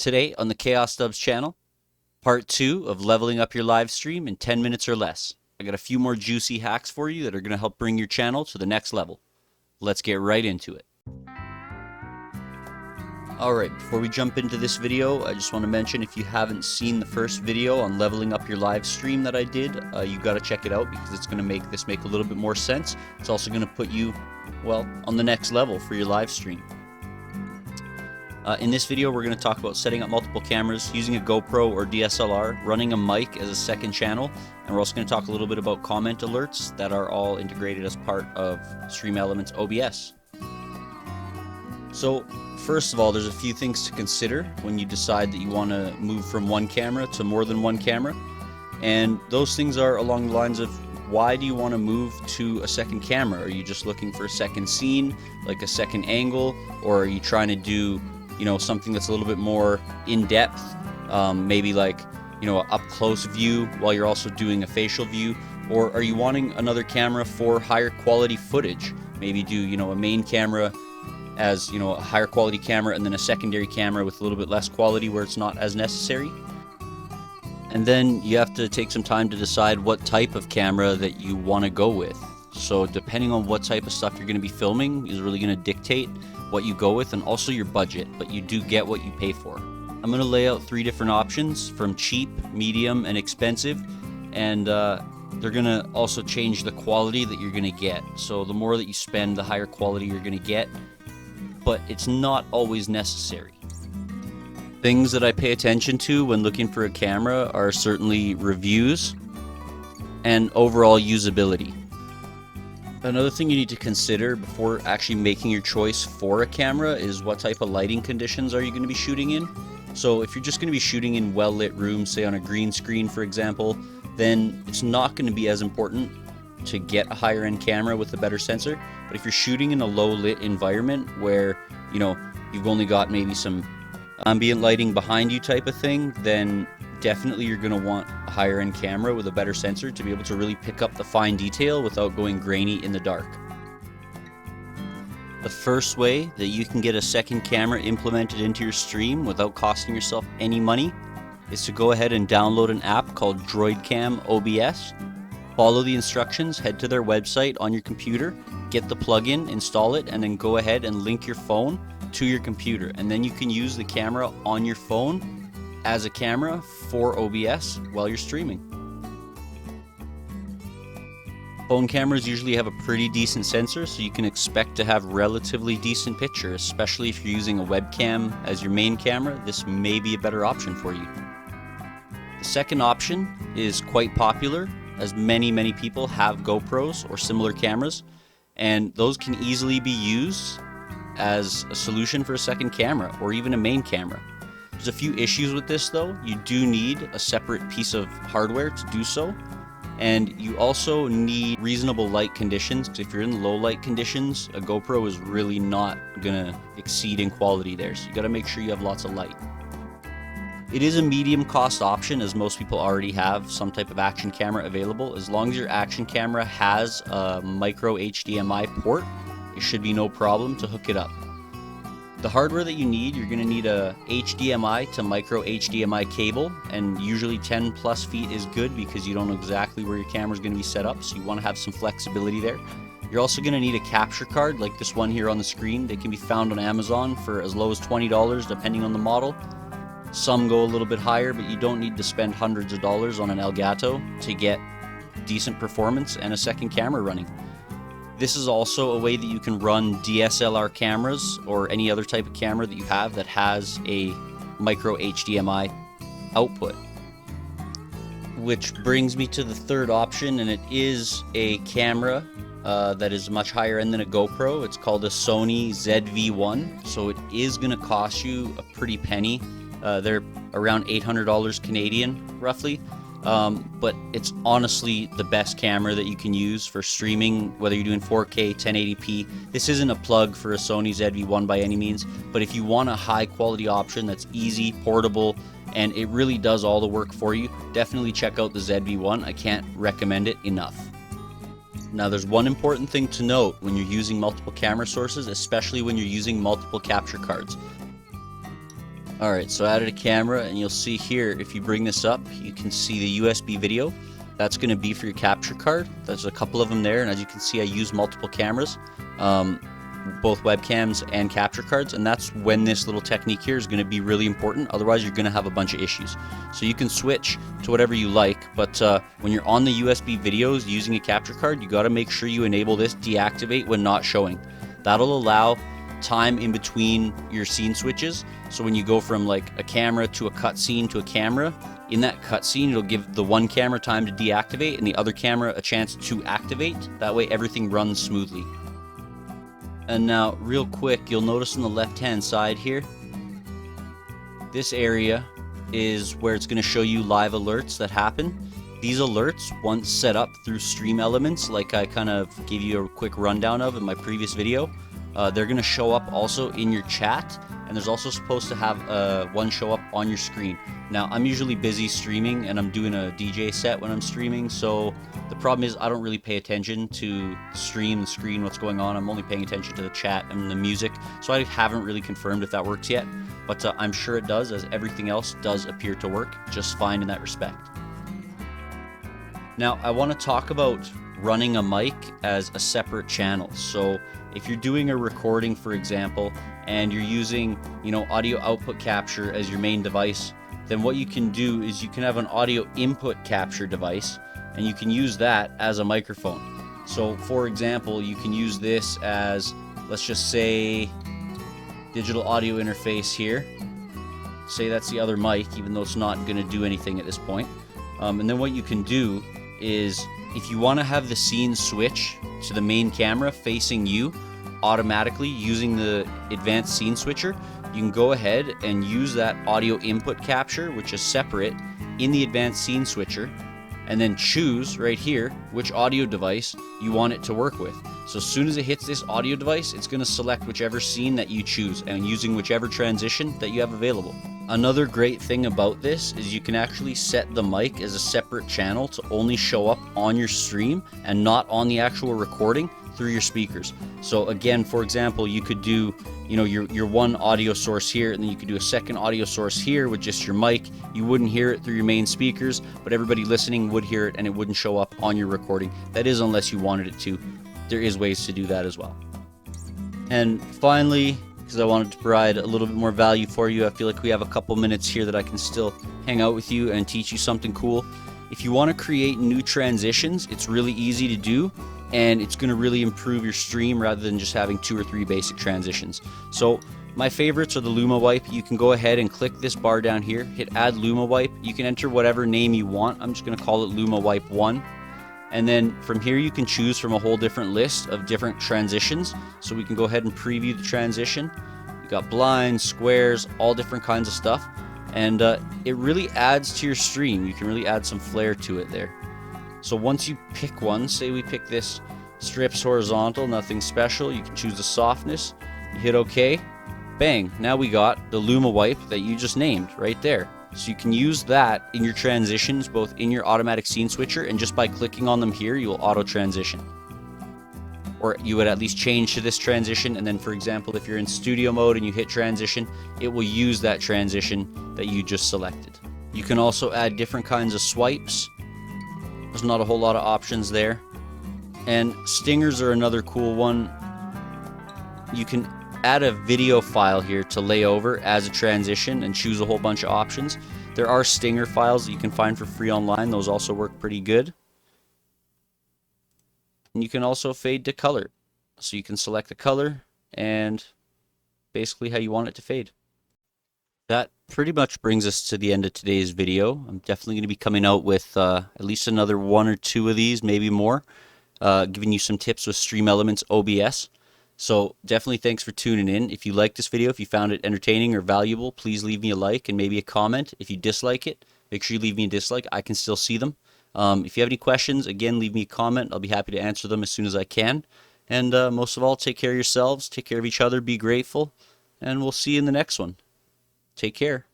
Today on the Chaos Dubs channel, part 2 of leveling up your live stream in 10 minutes or less. I got a few more juicy hacks for you that are going to help bring your channel to the next level. Let's get right into it. Alright, before we jump into this video, I just want to mention if you haven't seen the first video on leveling up your live stream that I did, you got to check it out because it's going to make this make a little bit more sense. It's also going to put you, well, on the next level for your live stream. In this video, we're going to talk about setting up multiple cameras, using a GoPro or DSLR, running a mic as a second channel, and we're also going to talk a little bit about comment alerts that are all integrated as part of Streamelements OBS. So, first of all, there's a few things to consider when you decide that you want to move from one camera to more than one camera, and those things are along the lines of why do you want to move to a second camera? Are you just looking for a second scene, like a second angle, or are you trying to do something that's a little bit more in-depth, maybe like, an up-close view while you're also doing a facial view? Or are you wanting another camera for higher quality footage? Maybe do, a main camera as, a higher quality camera and then a secondary camera with a little bit less quality where it's not as necessary. And then you have to take some time to decide what type of camera that you want to go with. So depending on what type of stuff you're going to be filming is really going to dictate what you go with, and also your budget, but you do get what you pay for. I'm going to lay out 3 different options from cheap, medium, and expensive, and they're going to also change the quality that you're going to get. So the more that you spend, the higher quality you're going to get, but it's not always necessary. Things that I pay attention to when looking for a camera are certainly reviews and overall usability. Another thing you need to consider before actually making your choice for a camera is what type of lighting conditions are you going to be shooting in. So if you're just going to be shooting in well-lit rooms, say on a green screen for example, then it's not going to be as important to get a higher-end camera with a better sensor. But if you're shooting in a low-lit environment where, you've only got maybe some ambient lighting behind you type of thing, then definitely you're going to want a higher end camera with a better sensor to be able to really pick up the fine detail without going grainy in the dark. The first way that you can get a second camera implemented into your stream without costing yourself any money is to go ahead and download an app called DroidCam OBS. Follow the instructions, head to their website on your computer, get the plugin, install it, and then go ahead and link your phone to your computer. And then you can use the camera on your phone as a camera for OBS while you're streaming. Phone cameras usually have a pretty decent sensor, so you can expect to have relatively decent picture, especially if you're using a webcam as your main camera. This may be a better option for you. The second option is quite popular, as many people have GoPros or similar cameras, and those can easily be used as a solution for a second camera or even a main camera. There's a few issues with this though. You do need a separate piece of hardware to do so, and you also need reasonable light conditions, because if you're in low light conditions, a GoPro is really not gonna exceed in quality there, so you gotta make sure you have lots of light. It is a medium cost option, as most people already have some type of action camera available. As long as your action camera has a micro HDMI port, it should be no problem to hook it up. The hardware that you need, you're going to need a HDMI to micro HDMI cable, and usually 10 plus feet is good because you don't know exactly where your camera is going to be set up, so you want to have some flexibility there. You're also going to need a capture card like this one here on the screen. They can be found on Amazon for as low as $20 depending on the model. Some go a little bit higher, but you don't need to spend hundreds of dollars on an Elgato to get decent performance and a second camera running. This is also a way that you can run DSLR cameras or any other type of camera that you have that has a micro HDMI output. Which brings me to the third option, and it is a camera that is much higher end than a GoPro. It's called a Sony ZV-1, so it is going to cost you a pretty penny. They're around $800 Canadian, roughly. But it's honestly the best camera that you can use for streaming, whether you're doing 4K, 1080p. This isn't a plug for a Sony ZV-1 by any means, but if you want a high quality option that's easy, portable, and it really does all the work for you, definitely check out the ZV-1. I can't recommend it enough. Now there's one important thing to note when you're using multiple camera sources, especially when you're using multiple capture cards. Alright, so I added a camera, and you'll see here, if you bring this up, you can see the USB video. That's going to be for your capture card. There's a couple of them there, and as you can see, I use multiple cameras, both webcams and capture cards, and that's when this little technique here is going to be really important. Otherwise, you're going to have a bunch of issues. So you can switch to whatever you like, but when you're on the USB videos using a capture card, you got to make sure you enable this deactivate when not showing. That'll allow time in between your scene switches. So when you go from like a camera to a cutscene to a camera, in that cutscene it'll give the one camera time to deactivate and the other camera a chance to activate. That way everything runs smoothly. And now real quick, you'll notice on the left hand side here, this area is where it's going to show you live alerts that happen. These alerts, once set up through Streamelements, like I kind of gave you a quick rundown of in my previous video, they're going to show up also in your chat, and there's also supposed to have one show up on your screen. Now, I'm usually busy streaming, and I'm doing a DJ set when I'm streaming, so the problem is I don't really pay attention to the stream, the screen, what's going on. I'm only paying attention to the chat and the music, so I haven't really confirmed if that works yet, but I'm sure it does, as everything else does appear to work just fine in that respect. Now, I want to talk about running a mic as a separate channel. So if you're doing a recording, for example, and you're using, audio output capture as your main device, then what you can do is you can have an audio input capture device, and you can use that as a microphone. So for example, you can use this as, let's just say, digital audio interface here. Say that's the other mic, even though it's not going to do anything at this point. And then what you can do is, if you want to have the scene switch to the main camera facing you automatically using the advanced scene switcher, you can go ahead and use that audio input capture, which is separate, in the advanced scene switcher, and then choose right here which audio device you want it to work with. So as soon as it hits this audio device, it's going to select whichever scene that you choose, and using whichever transition that you have available. Another great thing about this is you can actually set the mic as a separate channel to only show up on your stream and not on the actual recording through your speakers. So again, for example, you could do your one audio source here, and then you could do a second audio source here with just your mic. You wouldn't hear it through your main speakers, but everybody listening would hear it, and it wouldn't show up on your recording. That is unless you wanted it to. There is ways to do that as well. And finally, because I wanted to provide a little bit more value for you, I feel like we have a couple minutes here that I can still hang out with you and teach you something cool. If you want to create new transitions, it's really easy to do, and it's going to really improve your stream rather than just having 2 or 3 basic transitions. So my favorites are the Luma Wipe. You can go ahead and click this bar down here, hit add Luma Wipe. You can enter whatever name you want. I'm just going to call it Luma Wipe 1. And then from here you can choose from a whole different list of different transitions. So we can go ahead and preview the transition. You got blinds, squares, all different kinds of stuff. And it really adds to your stream. You can really add some flair to it there. So once you pick one, say we pick this strips horizontal, nothing special, you can choose the softness, you hit OK, bang, now we got the Luma Wipe that you just named right there. So you can use that in your transitions, both in your automatic scene switcher, and just by clicking on them here, you will auto transition. Or you would at least change to this transition, and then for example, if you're in studio mode and you hit transition, it will use that transition that you just selected. You can also add different kinds of swipes. There's not a whole lot of options there. And stingers are another cool one. You can add a video file here to lay over as a transition and choose a whole bunch of options. There are stinger files that you can find for free online. Those also work pretty good. And you can also fade to color. So you can select the color and basically how you want it to fade. That pretty much brings us to the end of today's video. I'm definitely going to be coming out with at least another 1 or 2 of these, maybe more, giving you some tips with Streamelements OBS. So definitely thanks for tuning in. If you liked this video, if you found it entertaining or valuable, please leave me a like and maybe a comment. If you dislike it, make sure you leave me a dislike. I can still see them. If you have any questions, again, leave me a comment. I'll be happy to answer them as soon as I can. And most of all, take care of yourselves, take care of each other, be grateful, and we'll see you in the next one. Take care.